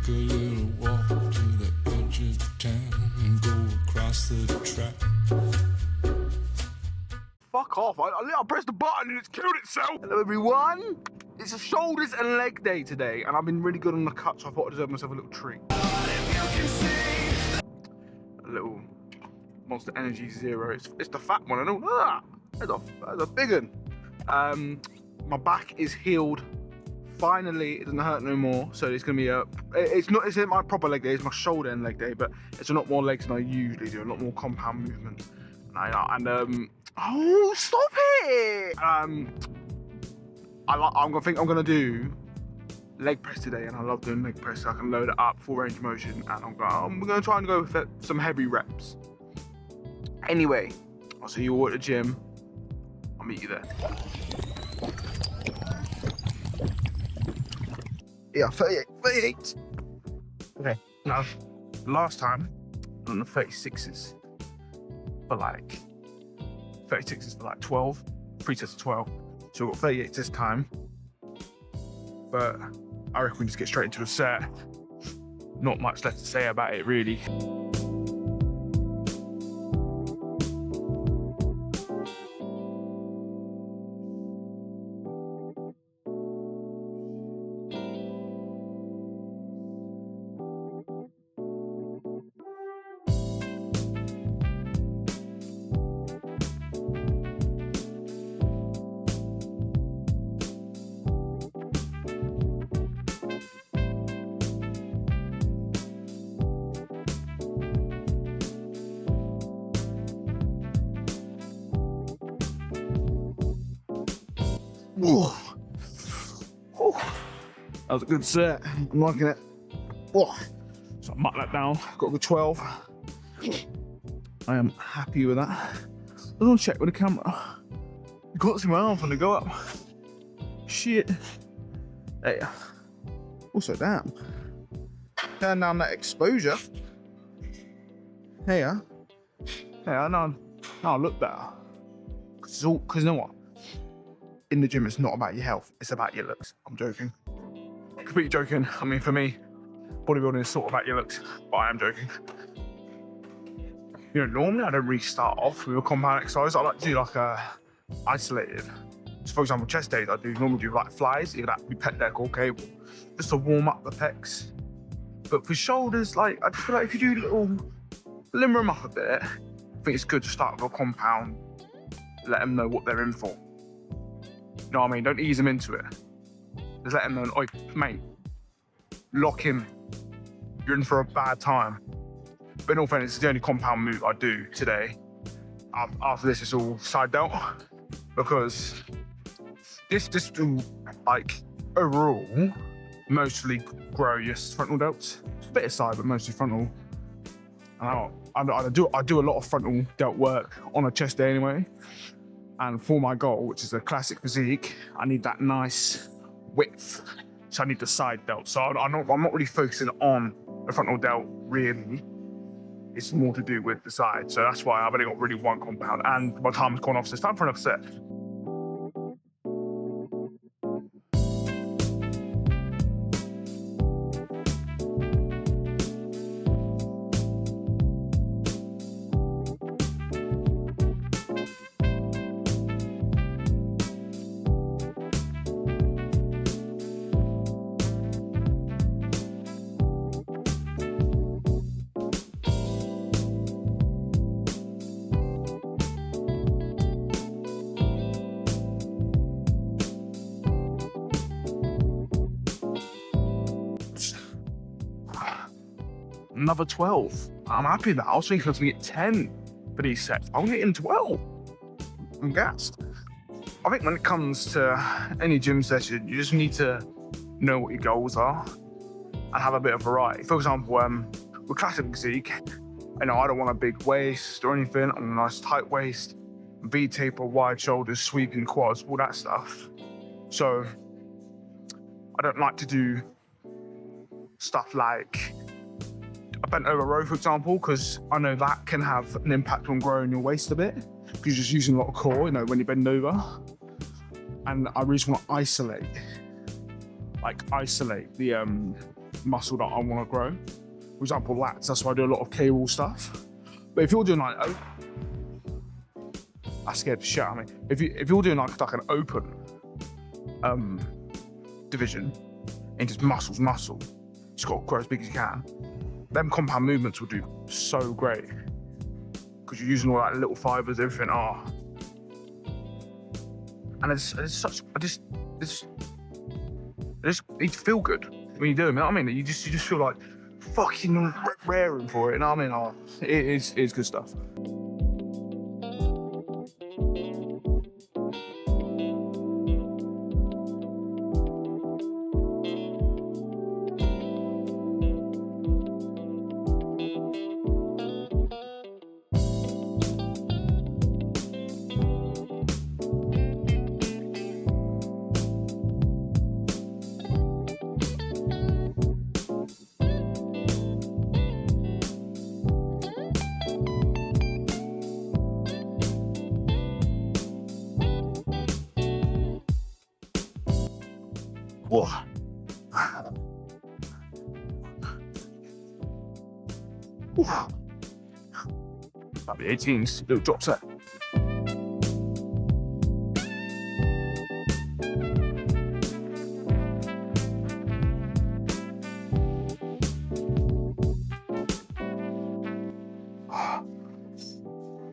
a little walk to the edge of town and go across the track. Fuck off, I pressed the button and it's killed itself. Hello everyone, it's a shoulders and leg day today and I've been really good on the cut, so I thought I deserve myself a little treat. A little Monster Energy Zero, it's the fat one, I know. That's a big one. My back is healed. Finally, it doesn't hurt no more. So it's gonna be it's not my proper leg day, it's my shoulder and leg day, but it's a lot more legs than I usually do, a lot more compound movement. Oh, stop it! I'm gonna do leg press today, and I love doing leg press. So I can load it up, full range of motion, and I'm gonna try and go with some heavy reps. Anyway, I'll see you all at the gym. I'll meet you there. Yeah, 38. Okay, now, last time, on the 36s, for like 12, 3 sets of 12. So we've got 38 this time. But I reckon we just get straight into the set. Not much left to say about it, really. Whoa. That was a good set. I'm liking it. Whoa. So I mark that down. Got a good 12. I am happy with that. I just want to check with the camera. You can't see my arm when they go up. Shit. Hey. Also, damn. Turn down that exposure. Hey, I know I look better. Cause you know what? In the gym, it's not about your health, it's about your looks. I'm joking. Completely joking. I mean, for me, bodybuilding is sort of about your looks, but I am joking. You know, normally I don't really start off with a compound exercise. I like to do like a isolated. So for example, chest days, I normally do like flies, either that be pec deck or cable, just to warm up the pecs. But for shoulders, like, I feel like if you do limber them up a bit, I think it's good to start with a compound, let them know what they're in for. You know what I mean? Don't ease them into it. Just let them know, oi, mate, lock in. You're in for a bad time. But in all fairness, it's the only compound move I do today. After this, it's all side delt, because this will, like, overall, mostly grow your frontal delts. A bit of side, but mostly frontal. I do a lot of frontal delt work on a chest day anyway. And for my goal, which is a classic physique, I need that nice width. So I need the side delt. So I'm not really focusing on the frontal delt, really. It's more to do with the side. So that's why I've only got really one compound. And my time's gone off, so it's time for another set. Another 12. I'm happy with that. I was thinking I was gonna get 10 for these sets. I'm getting 12. I'm gassed. I think when it comes to any gym session, you just need to know what your goals are and have a bit of variety. For example, with classic physique, I don't want a big waist or anything. I want a nice tight waist, V-taper, wide shoulders, sweeping quads, all that stuff. So I don't like to do stuff like a bent over row, for example, because I know that can have an impact on growing your waist a bit, because you're just using a lot of core, when you bend over. And I really just want to isolate the muscle that I want to grow. For example, lats, that's why I do a lot of cable stuff. But if you're doing like, I scared the shit out of me. If you're doing like an open division and just muscle, just got to grow as big as you can. Them compound movements will do so great because you're using all that little fibers, everything. And it's such. I just need to feel good when you do it. You know what I mean? You just feel like fucking raring for it. You know what I mean? It is good stuff. Whoa. That'll be 18s, little drop set.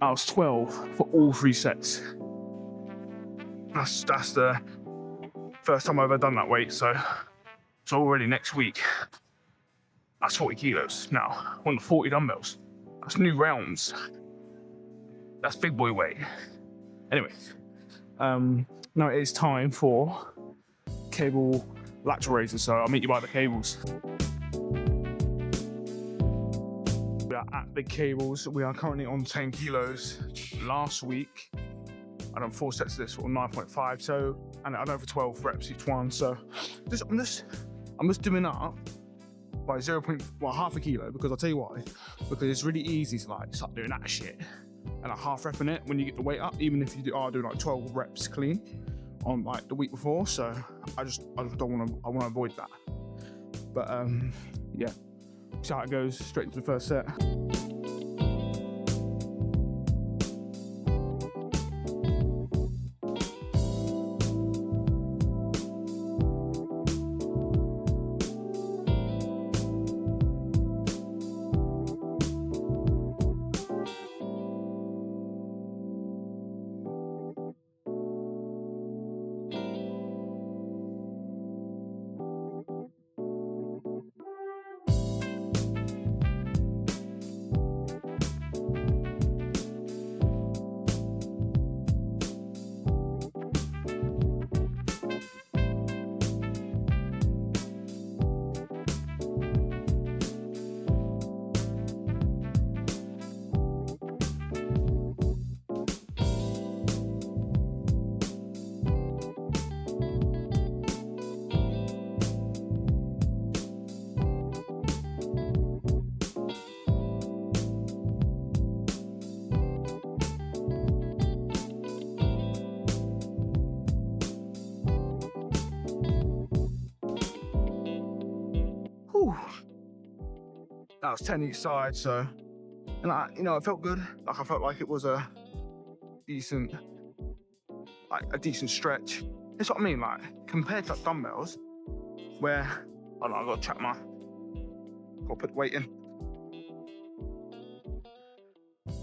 I was 12 for all 3 sets. That's the first time I've ever done that weight, so already next week, that's 40 kilos now, on the 40 dumbbells. That's new realms. That's big boy weight. Anyway, now it is time for cable lateral raises, so I'll meet you by the cables. We are at big cables. We are currently on 10 kilos. Last week, I done 4 sets of this, or 9.5, so, and I done for 12 reps each one, so I'm just doing up by half a kilo, because I'll tell you why, because it's really easy to like start doing that shit and like half repping it when you get the weight up, even if you are doing like 12 reps clean on like the week before, so I want to avoid that. But yeah, see how it goes, straight into the first set. That was 10 each side, so, and it felt good. Like I felt like it was a decent stretch. That's what I mean, like compared to dumbbells, where I gotta put the weight in.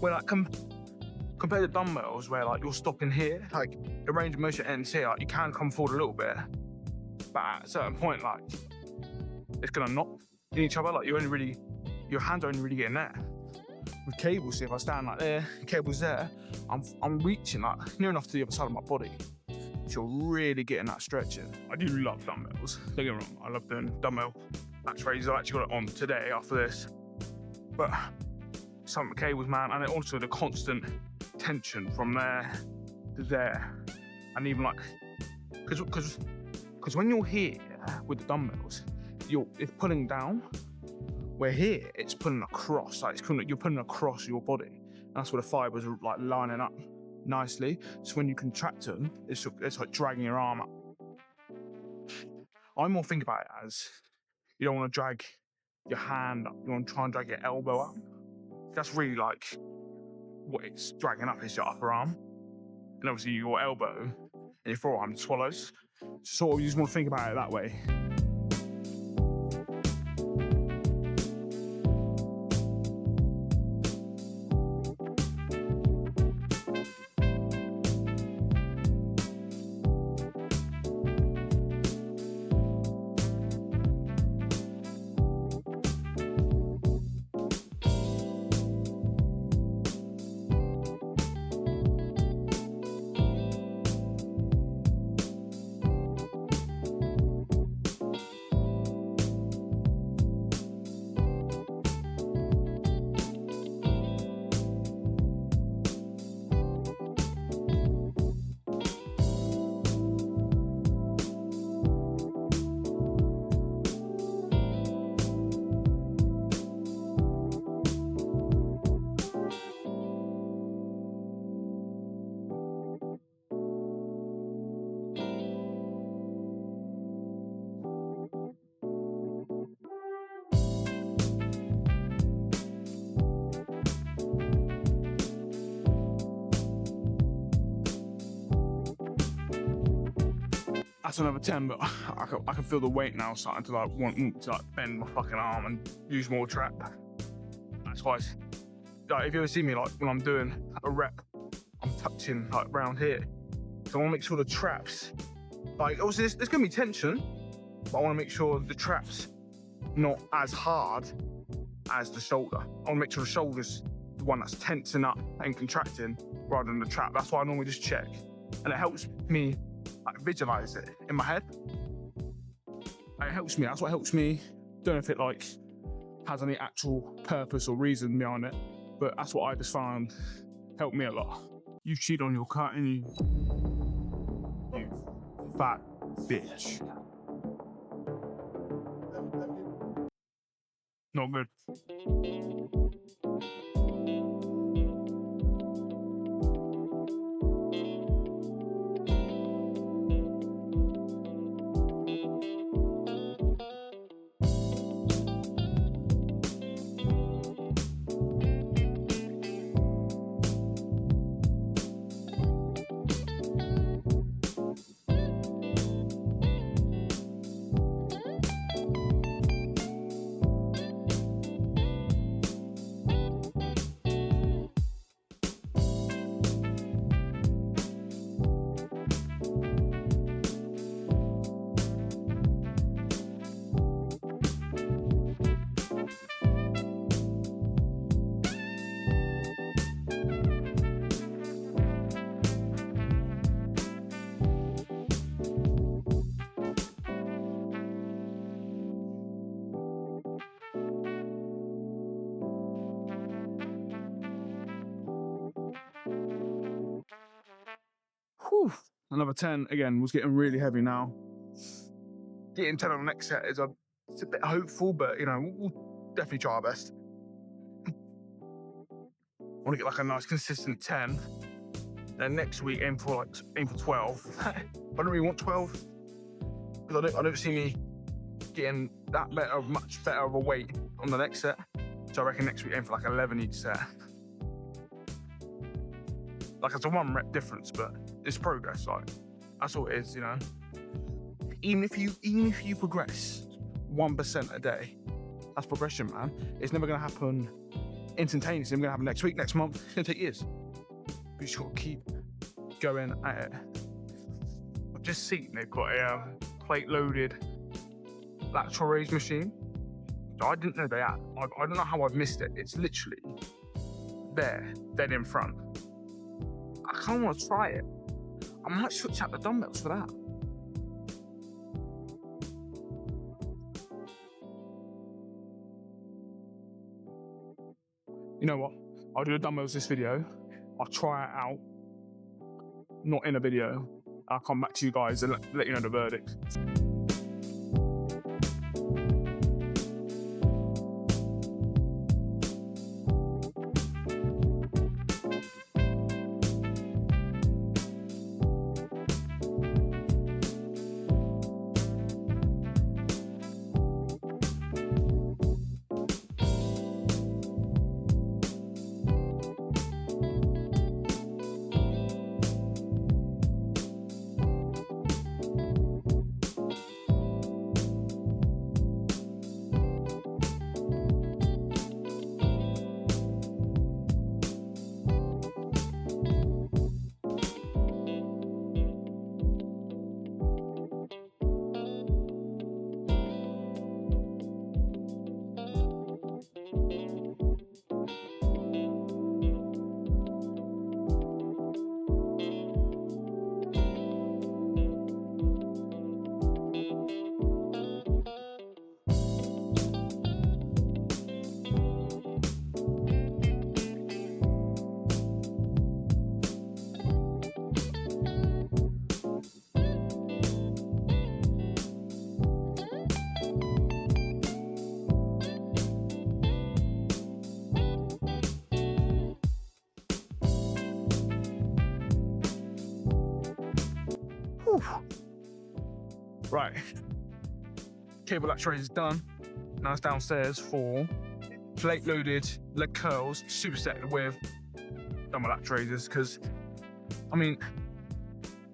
Where like compared to dumbbells, where like you're stopping here, like the range of motion ends here, like you can come forward a little bit, but at a certain point, like it's gonna knock in each other. Like your hands are only really getting there. With cables, see if I stand like there, cables there, I'm reaching like near enough to the other side of my body. So you're really getting that stretching. I do love dumbbells. Don't get me wrong, I love doing dumbbell max raises. I actually got it on today after this. But some of the cables, man, and also the constant tension from there to there, and even like, because when you're here with the dumbbells, it's pulling down. Where here, it's pulling across, like you're pulling across your body. And that's where the fibers are like lining up nicely. So when you contract them, it's like dragging your arm up. I more think about it as You don't want to drag your hand up. You want to try and drag your elbow up. That's really like what it's dragging up is your upper arm. And obviously your elbow and your forearm swallows. Sort of, you just want to think about it that way. That's another 10, but I can feel the weight now starting to like want to like bend my fucking arm and use more trap. That's why, like, if you ever see me like when I'm doing a rep, I'm touching like round here. So I want to make sure the traps, like obviously there's gonna be tension, but I want to make sure the trap's not as hard as the shoulder. I want to make sure the shoulder's the one that's tensing up and contracting rather than the trap. That's why I normally just check, and it helps me like visualize it in my head. And it helps me. That's what helps me. Don't know if it like has any actual purpose or reason behind it, but that's what I just found helped me a lot. You cheat on your cutting, you fat bitch. Not good. Whew. Another 10 again was getting really heavy now. Getting 10 on the next set is it's a bit hopeful, but you know, we'll definitely try our best. I want to get like a nice consistent 10. Then next week aim for 12. I don't really want 12 because I don't see me getting much better of a weight on the next set. So I reckon next week aim for like 11 each set. Like it's a 1 rep difference, but it's progress. Like that's all it is, you know. Even if you progress 1% a day, that's progression, man. It's never gonna happen instantaneously. It's gonna happen next week, next month. It's gonna take years. But you just gotta keep going at it. I've just seen they've got a plate-loaded lateral raise machine. So I didn't know they had. I don't know how I've missed it. It's literally there, dead in front. I kind of want to try it. I might switch out the dumbbells for that. You know what? I'll do the dumbbells this video. I'll try it out. Not in a video. I'll come back to you guys and let you know the verdict. Whew. Right. Cable latch raise is done. Now it's downstairs for plate loaded leg curls, superset with dumbbell latch raises. Because, I mean,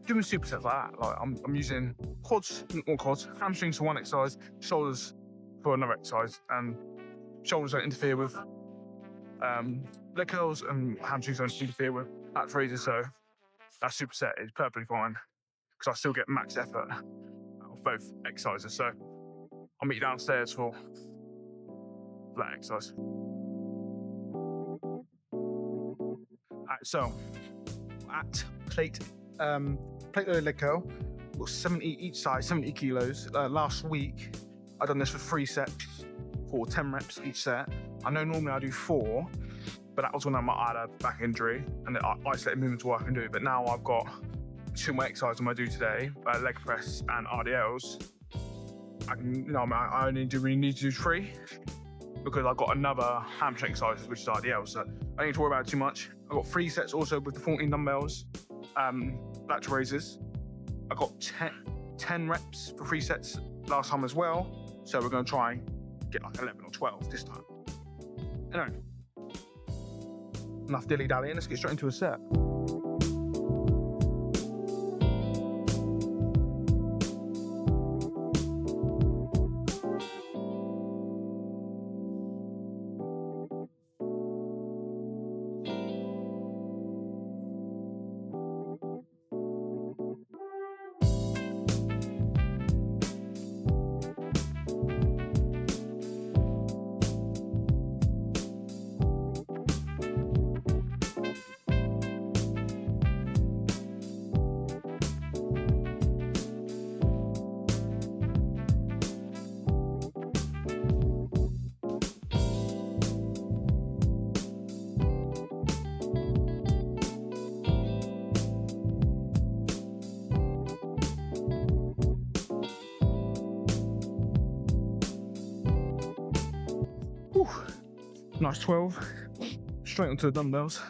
doing supersets like that, like I'm using quads, not quads, hamstrings for one exercise, shoulders for another exercise, and shoulders don't interfere with leg curls, and hamstrings don't interfere with latch raises. So that superset is perfectly fine because I still get max effort out of both exercises. So I'll meet you downstairs for that exercise. Alright, so at plate loaded leg curl, got 70 each side, 70 kilos. Last week I done this for 3 sets for 10 reps each set. I know normally I do 4, but that was when I had a back injury and the isolated movements were I can do. But now I've got 2 more exercises I'm gonna do today, leg press and RDLs. I only really need to do 3 because I've got another hamstring exercise, which is RDL. So I don't need to worry about it too much. I've got 3 sets also with the 14 dumbbells, latch raises. I got 10 reps for 3 sets last time as well. So we're gonna try and get like 11 or 12 this time. Anyway, enough dilly-dallying, let's get straight into a set. Whew. Nice 12. Straight onto the dumbbells.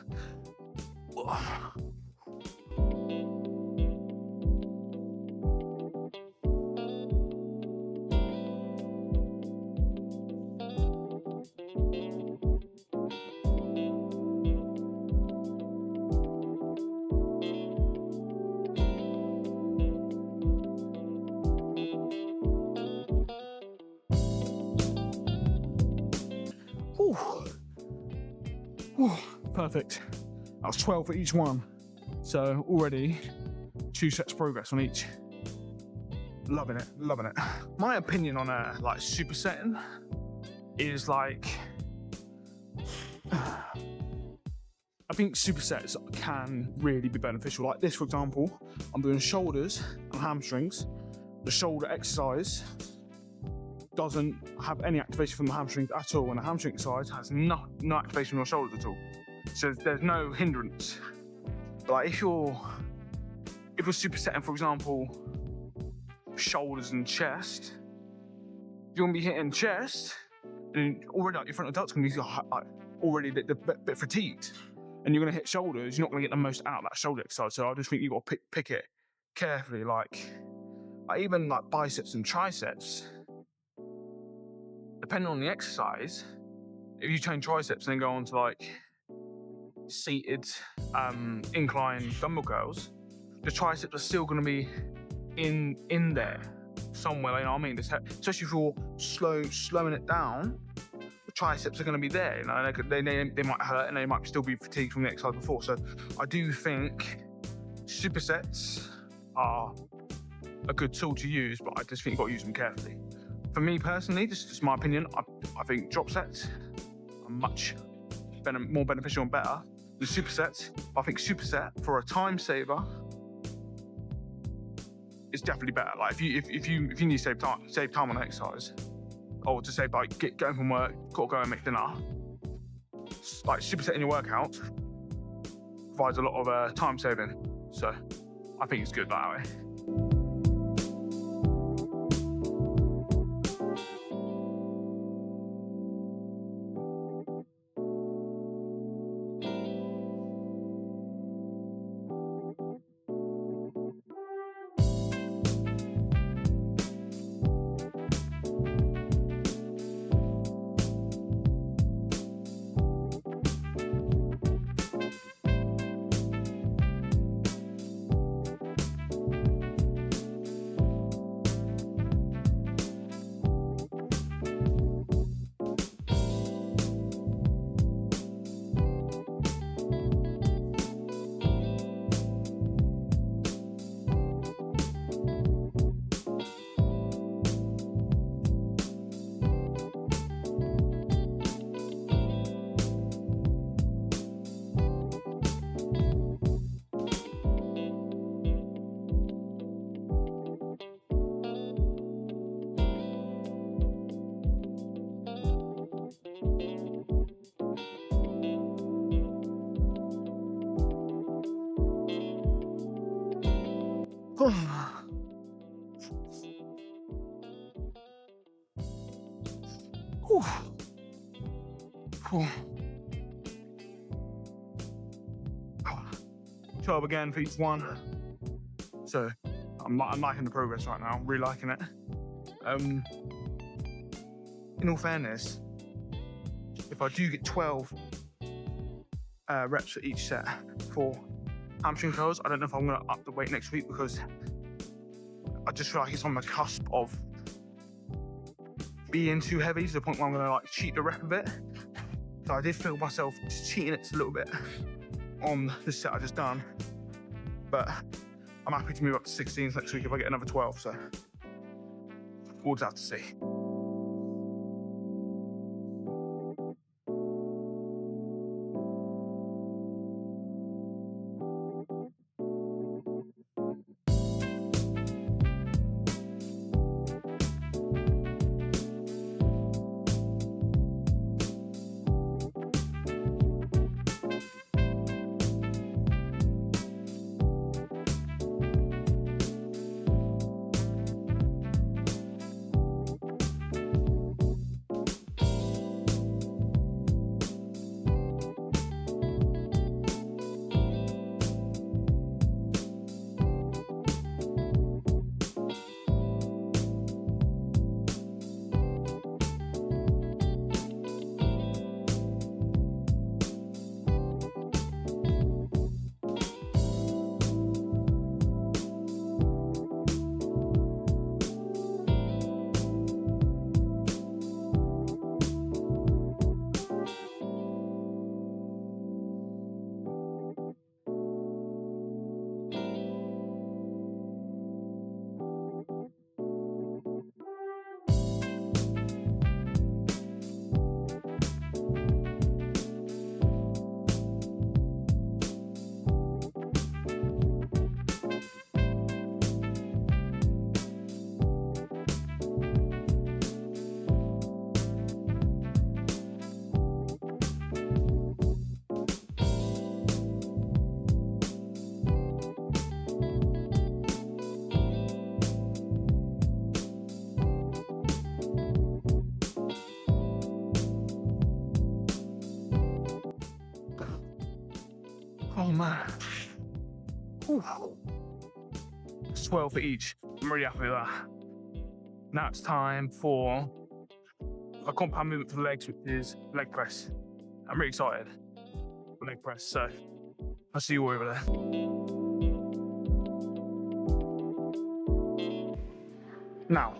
Whew. Whew. Perfect. That was 12 for each one. So already 2 sets progress on each. Loving it, loving it. My opinion on like supersetting is like, I think supersets can really be beneficial. Like this, for example, I'm doing shoulders and hamstrings. The shoulder exercise doesn't have any activation from the hamstrings at all, and the hamstring exercise has no activation from your shoulders at all. So there's no hindrance. But like if you're supersetting, for example, shoulders and chest, you're gonna be hitting chest, and already like your frontal delt's gonna be like, already a bit fatigued, and you're gonna hit shoulders. You're not gonna get the most out of that shoulder exercise. So I just think you got to pick it carefully. Like even like biceps and triceps, depending on the exercise, if you train triceps and then go on to like seated incline dumbbell curls, the triceps are still going to be in there somewhere, you know what I mean? Especially if you're slowing it down, the triceps are going to be there, you know, they might hurt and they might still be fatigued from the exercise before. So I do think supersets are a good tool to use, but I just think you've got to use them carefully. For me personally, this is just my opinion, I think drop sets are much more beneficial and better than supersets. I think superset for a time saver is definitely better. Like if you need to save time on exercise, or to save like getting from work, got to go and make dinner, like supersetting your workout provides a lot of time saving. So I think it's good that way. Whew. Whew. 12 again for each one. So I'm liking the progress right now. I'm really liking it. In all fairness, if I do get 12 reps for each set for hamstring curls, I don't know if I'm going to up the weight next week, because I just feel like it's on the cusp of being too heavy to the point where I'm going to like cheat the rep a bit. So I did feel myself just cheating it a little bit on the set I just done, but I'm happy to move up to 16s next week if I get another 12. So we'll just have to see. Oh man. Whew. 12 for each. I'm really happy with that. Now it's time for a compound movement for the legs, which is leg press. I'm really excited for leg press, so I'll see you all over there. Now,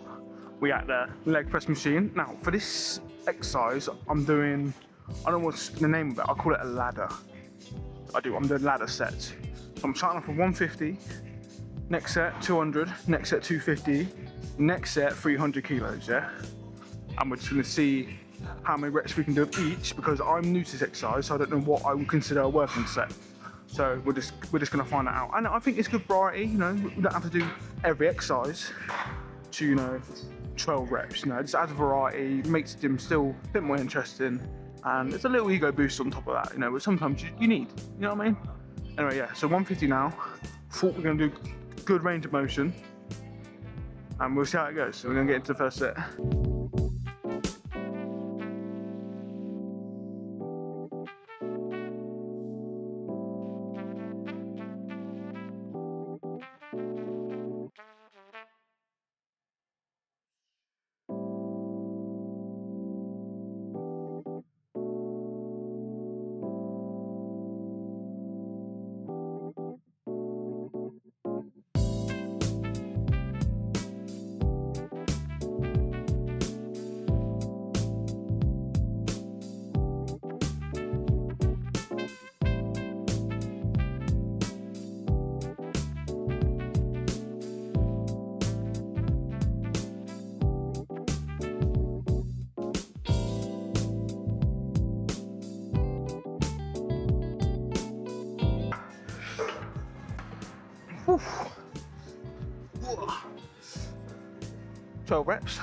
we at the leg press machine. Now, for this exercise, I'm doing, I don't know what's the name of it, I'll call it a ladder. I'm doing ladder sets. So I'm starting off with 150, next set 200, next set 250, next set 300 kilos, yeah? And we're just gonna see how many reps we can do of each, because I'm new to this exercise, so I don't know what I would consider a working set. So we're just gonna find that out. And I think it's good variety, you know, we don't have to do every exercise to, you know, 12 reps, you know, it just adds variety, makes the gym still a bit more interesting, and it's a little ego boost on top of that, you know, which sometimes you need, you know what I mean? Anyway, yeah, so 150 now. Thought we're gonna do good range of motion, and we'll see how it goes. So we're gonna get into the first set. Whew. 12 reps.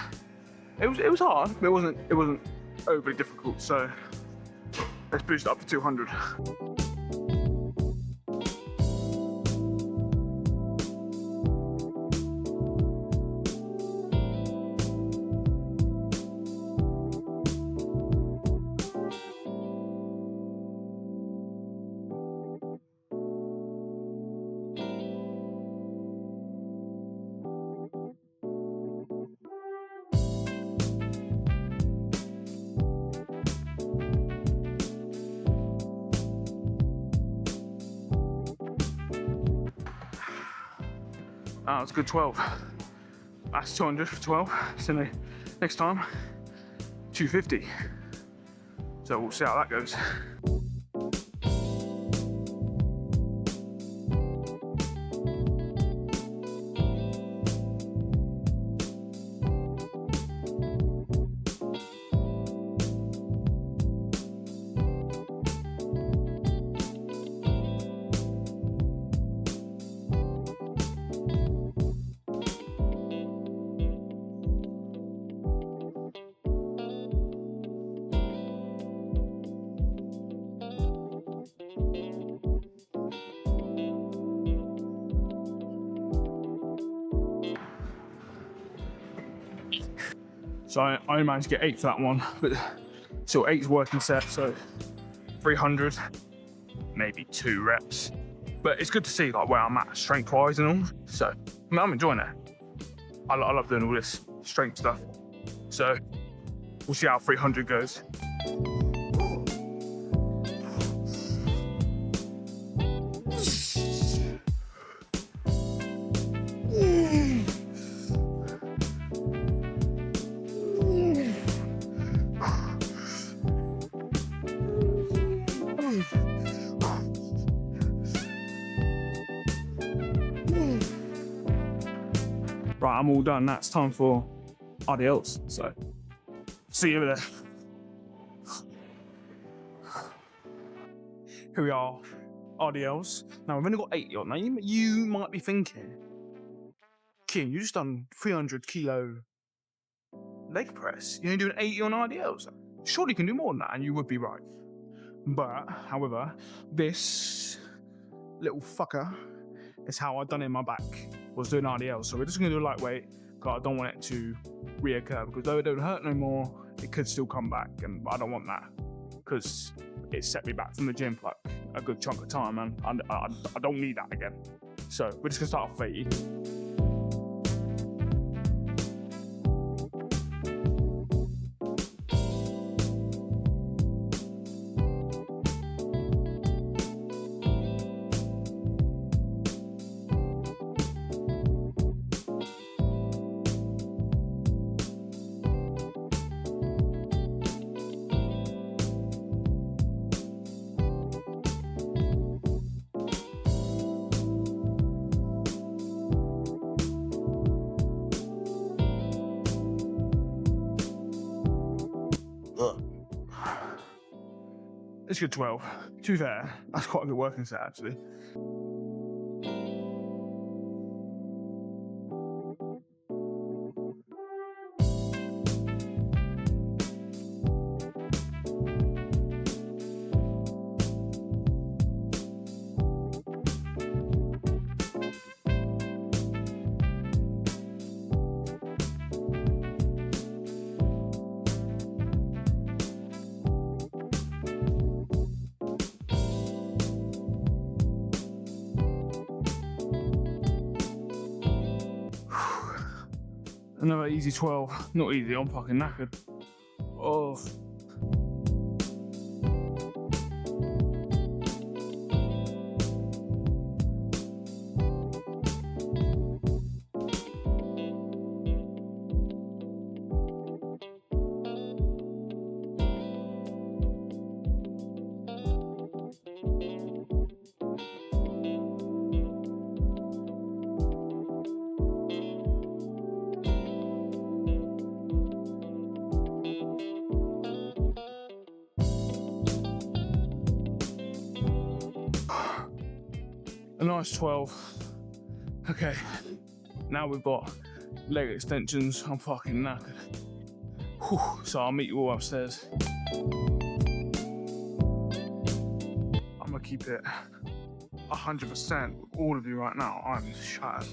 It was hard, but it wasn't overly difficult. So let's boost it up to 200. It's a good 12. That's 200 for 12. So next time, 250. So we'll see how that goes. So I only managed to get 8 for that one, but still 8's working set, so 300, maybe 2 reps. But it's good to see like where I'm at strength-wise and all. So I mean, I'm enjoying it. I love doing all this strength stuff. So we'll see how 300 goes. Right, I'm all done. Now it's time for RDLs. So, see you over there. Here we are, RDLs. Now, we've only got 80 on. Now, you might be thinking, Kim, you just done 300 kilo leg press. You're only doing 80 on RDLs. Surely you can do more than that, and you would be right. But, however, this little fucker is how I done it in my back. Was doing RDL, so we're just gonna do a lightweight because I don't want it to reoccur, because though it don't hurt no more, it could still come back, and I don't want that because it set me back from the gym for like a good chunk of time, and I don't need that again. So we're just gonna start off 80. It's good 12. To be fair, that's quite a good working set actually. Another easy 12. Not easy, I'm fucking knackered. Oh. A nice 12. Okay, now we've got leg extensions. I'm fucking knackered. Whew. So I'll meet you all upstairs. I'm gonna keep it 100% with all of you right now. I'm shattered.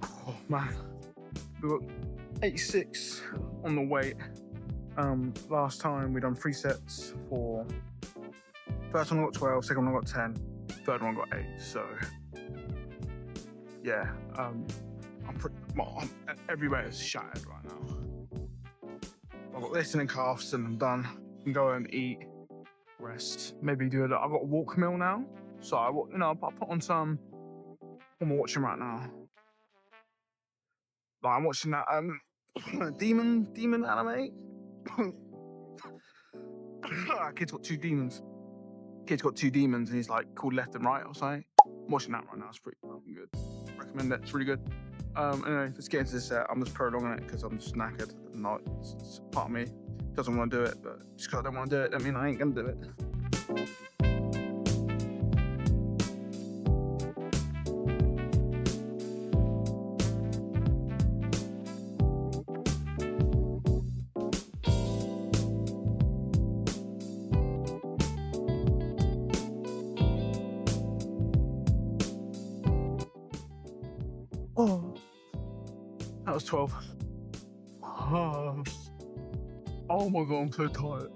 Oh man, we got 86 on the weight. Last time we done 3 sets for. First one I got 12, second one I got 10. Third one got 8, so yeah, I'm everywhere is shattered right now. I've got this in the calves and I'm done. I can go and eat, rest, maybe do a little. I've got a walk meal now, so I put on some. I'm watching right now. Like I'm watching that demon anime. Kid's got two demons. Kid's got two demons, and he's like called Left and Right or something. I'm watching that right now. It's pretty fucking good. Recommend it. It's really good. Anyway, let's get into this set. I'm just prolonging it because I'm just knackered. And it's part of me doesn't want to do it, but just because I don't want to do it, don't mean I ain't gonna do it. Oh, that was 12. Oh my god, I'm so tired.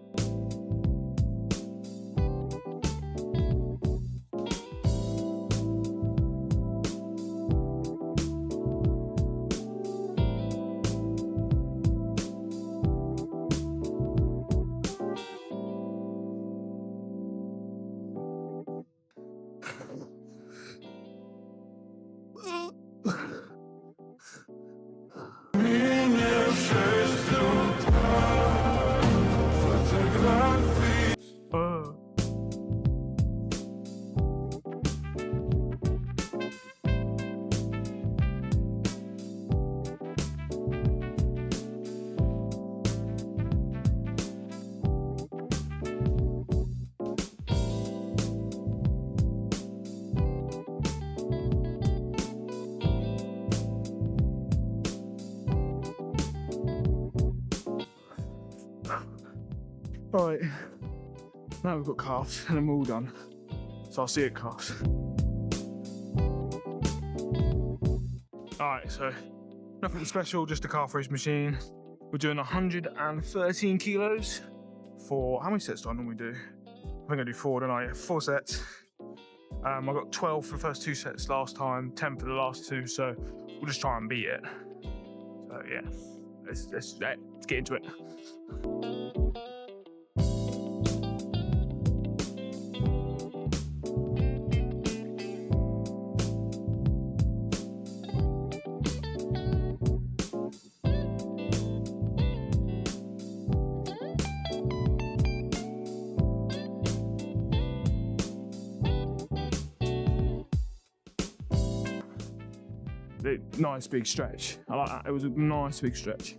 Right, now we've got calves and I'm all done. So I'll see you at calves. Alright, so nothing special, just a calf raise machine. We're doing 113 kilos for, how many sets do I normally do? I think I do 4, don't I? Yeah, 4 sets. I got 12 for the first 2 sets last time, 10 for the last 2, so we'll just try and beat it. So yeah, let's get into it. Nice big stretch. I like that. It was a nice big stretch.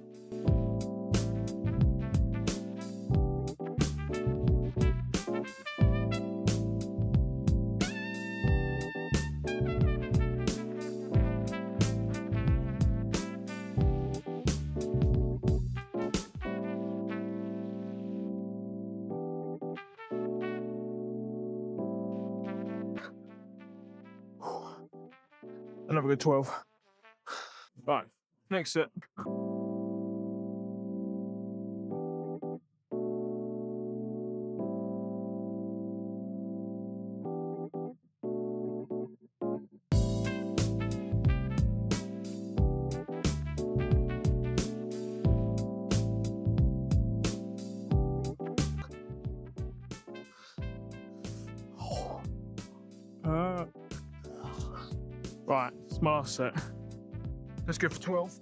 Another good 12. Right, next set. Right, it's my last set. Let's go for 12.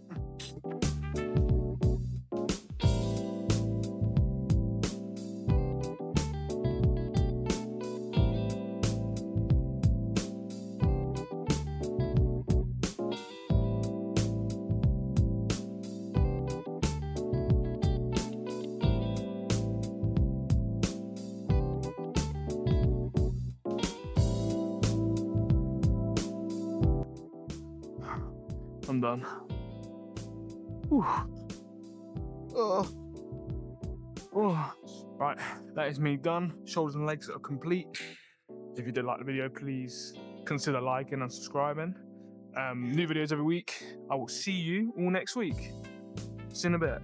I'm done. Whew. Right, that is me done. Shoulders and legs are complete. If you did like the video, please consider liking and subscribing. New videos every week. I will see you all next week. See you in a bit.